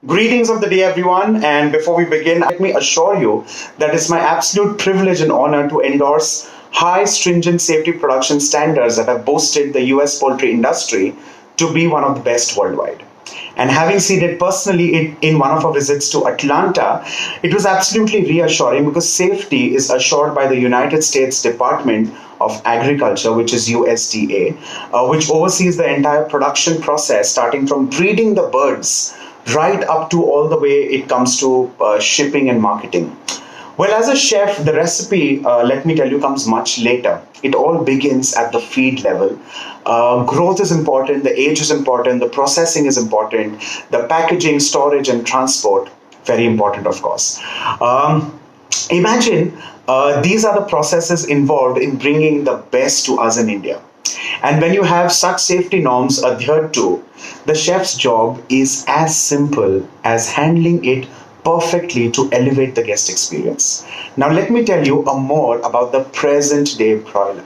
Greetings of the day, everyone. And before we begin, let me assure you that it's my absolute privilege and honor to endorse high stringent safety production standards that have boasted the US poultry industry to be one of the best worldwide. And having seen it personally in one of our visits to Atlanta, it was absolutely reassuring because safety is assured by the United States Department of Agriculture, which is USDA, which oversees the entire production process, starting from breeding the birds right up to all the way it comes to shipping and marketing. Well, as a chef, the recipe, let me tell you, comes much later. It all begins at the feed level. Growth is important, the age is important, the processing is important, the packaging, storage, and transport, very important, of course. Imagine these are the processes involved in bringing the best to us in India. And when you have such safety norms adhered to, the chef's job is as simple as handling it perfectly to elevate the guest experience. Now, let me tell you more about the present day broiler.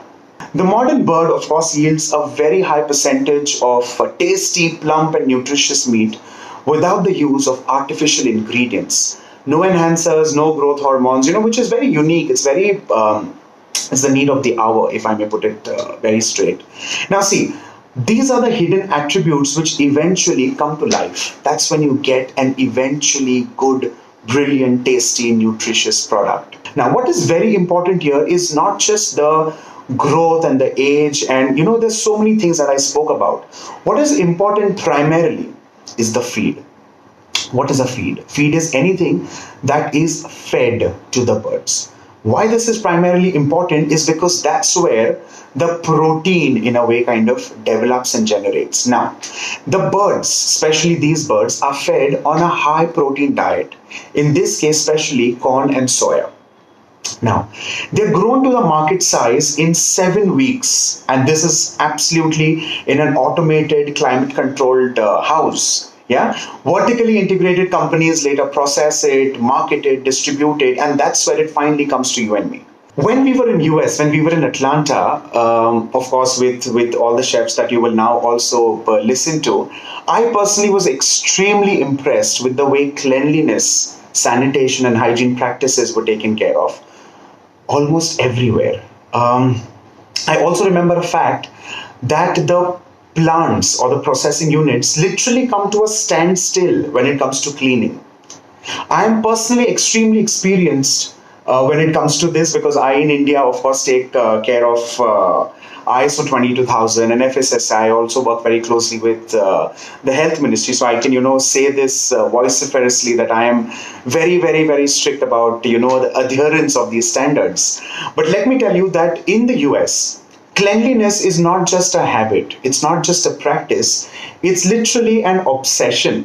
The modern bird, of course, yields a very high percentage of tasty, plump, and nutritious meat without the use of artificial ingredients. No enhancers, no growth hormones, which is very unique. It's the need of the hour, if I may put it very straight. Now, see, these are the hidden attributes which eventually come to life. That's when you get an eventually good, brilliant, tasty, nutritious product. Now, what is very important here is not just the growth and the age, and there's so many things that I spoke about. What is important primarily is the feed. What is a feed? Feed is anything that is fed to the birds. Why this is primarily important is because that's where the protein, in a way, kind of develops and generates. Now, the birds, especially these birds, are fed on a high protein diet. In this case, especially corn and soya. Now, they're grown to the market size in 7 weeks, and this is absolutely in an automated, climate controlled house. Yeah, vertically integrated companies later process it, market it, distribute it, and that's where it finally comes to you and me. When we were in US, when we were in Atlanta, of course, with all the chefs that you will now also listen to, I personally was extremely impressed with the way cleanliness, sanitation, and hygiene practices were taken care of almost everywhere. I also remember a fact that the plants or the processing units literally come to a standstill when it comes to cleaning. I am personally extremely experienced when it comes to this because I in India, of course, take care of ISO 22000 and FSSI. I also work very closely with the health ministry, so I can say this vociferously that I am very, very, very strict about the adherence of these standards. But let me tell you that in the US, cleanliness is not just a habit, it's not just a practice, it's literally an obsession,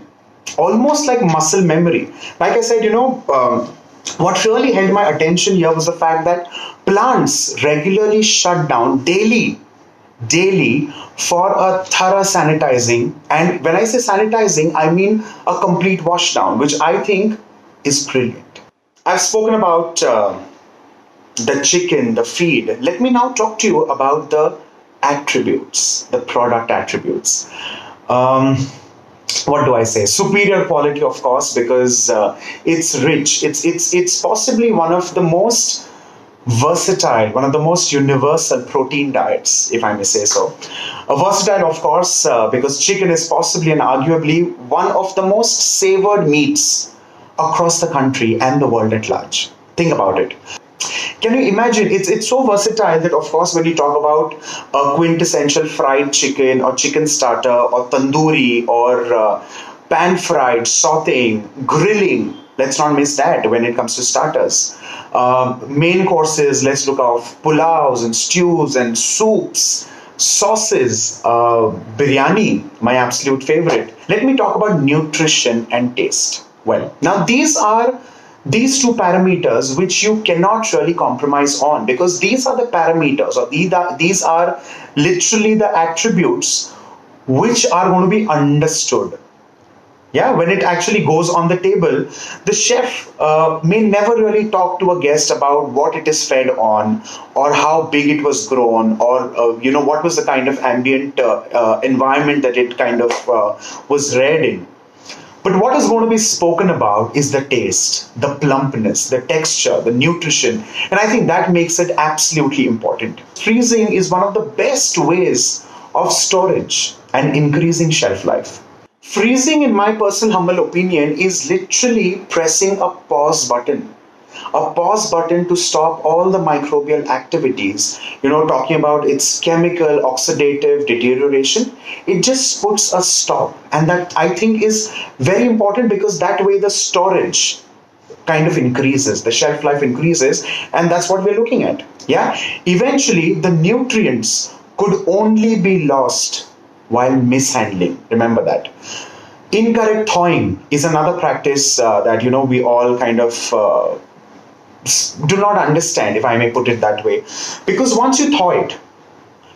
almost like muscle memory. Like I said, what really held my attention here was the fact that plants regularly shut down daily for a thorough sanitizing. And when I say sanitizing, I mean a complete wash down, which I think is brilliant. I've spoken about the chicken, the feed. Let me now talk to you about the attributes, the product attributes. What do I say? Superior quality, of course, because it's rich. It's possibly one of the most versatile, one of the most universal protein diets, if I may say so. Versatile, of course, because chicken is possibly and arguably one of the most savored meats across the country and the world at large. Think about it. Can you imagine? It's so versatile that, of course, when you talk about a quintessential fried chicken or chicken starter or tandoori or pan fried, sauteing, grilling, let's not miss that when it comes to starters. Main courses, let's look at pulaus and stews and soups, sauces, biryani, my absolute favorite. Let me talk about nutrition and taste. Well, now these two parameters which you cannot really compromise on because these are the parameters or these are literally the attributes which are going to be understood. Yeah, when it actually goes on the table, the chef may never really talk to a guest about what it is fed on or how big it was grown or what was the kind of ambient environment that it kind of was reared in. But what is going to be spoken about is the taste, the plumpness, the texture, the nutrition. And I think that makes it absolutely important. Freezing is one of the best ways of storage and increasing shelf life. Freezing, in my personal humble opinion, is literally pressing a pause button. A pause button to stop all the microbial activities, talking about its chemical oxidative deterioration. It just puts a stop. And that I think is very important, because that way the storage kind of increases, the shelf life increases, and that's what we're looking at. Yeah. Eventually, the nutrients could only be lost while mishandling. Remember that. Incorrect thawing is another practice that we all kind of do not understand, if I may put it that way. Because once you thaw it,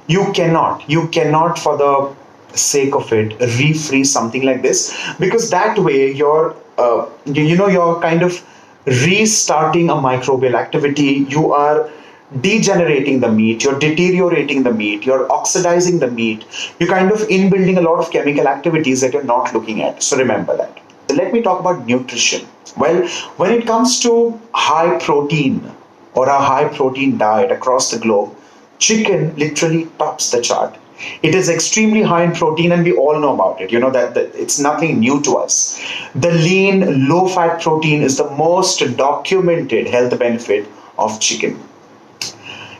you cannot for the sake of it refreeze something like this, because that way you're kind of restarting a microbial activity. You are degenerating the meat, you're deteriorating the meat, you're oxidizing the meat, you're kind of inbuilding a lot of chemical activities that you're not looking at. So remember that. Let me talk about nutrition. Well, when it comes to high protein or a high protein diet across the globe, chicken literally tops the chart. It is extremely high in protein, and we all know about it. That it's nothing new to us. The lean, low fat protein is the most documented health benefit of chicken.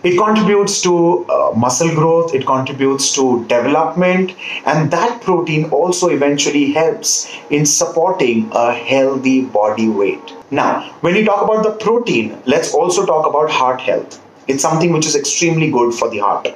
It contributes to muscle growth, it contributes to development, and that protein also eventually helps in supporting a healthy body weight. Now, when you talk about the protein, let's also talk about heart health. It's something which is extremely good for the heart.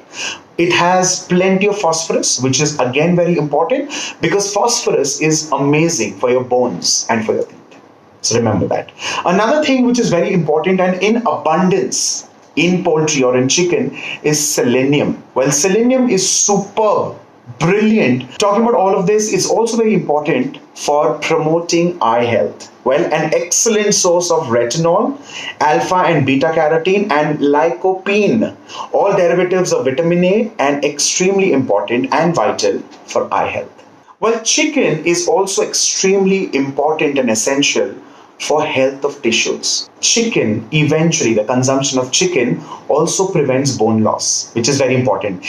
It has plenty of phosphorus, which is again very important, because phosphorus is amazing for your bones and for your teeth. So remember that. Another thing which is very important and in abundance in poultry or in chicken is selenium. Well, selenium is superb, brilliant. Talking about all of this is also very important for promoting eye health. Well, an excellent source of retinol, alpha and beta carotene, and lycopene, all derivatives of vitamin A, and extremely important and vital for eye health. Well, chicken is also extremely important and essential for health of tissues. Chicken, eventually, the consumption of chicken also prevents bone loss, which is very important,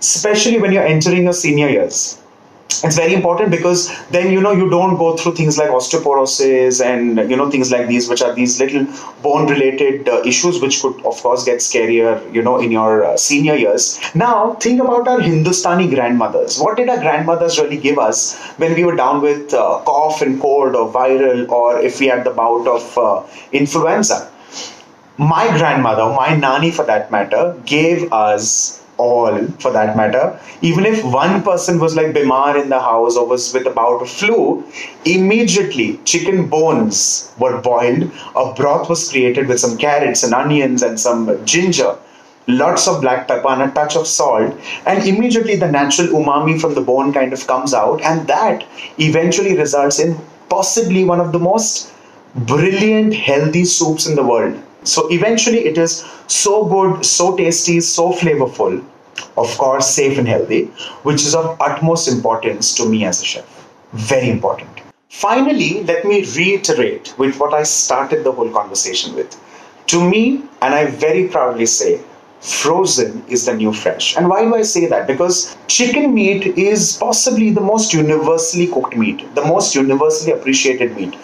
especially when you're entering your senior years. It's very important because then you don't go through things like osteoporosis and things like these, which are these little bone related issues which could of course get scarier in your senior years. Now think about our Hindustani grandmothers. What did our grandmothers really give us when we were down with cough and cold or viral, or if we had the bout of influenza? My grandmother, my nani for that matter, gave us all, for that matter, even if one person was like bimar in the house or was with a bout of flu, immediately chicken bones were boiled, a broth was created with some carrots and onions and some ginger, lots of black pepper and a touch of salt, and immediately the natural umami from the bone kind of comes out, and that eventually results in possibly one of the most brilliant healthy soups in the world. So eventually it is so good, so tasty, so flavorful, of course safe and healthy, which is of utmost importance to me as a chef. Very important. Finally, let me reiterate with what I started the whole conversation with. To me, and I very proudly say, frozen is the new fresh. And why do I say that? Because chicken meat is possibly the most universally cooked meat, the most universally appreciated meat.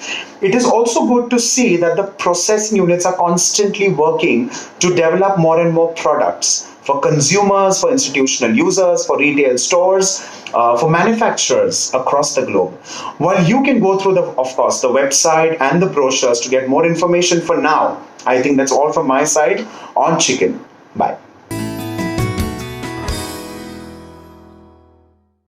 It is also good to see that the processing units are constantly working to develop more and more products for consumers, for institutional users, for retail stores, for manufacturers across the globe. While you can go through of course, the website and the brochures to get more information, for now, I think that's all from my side on chicken. Bye.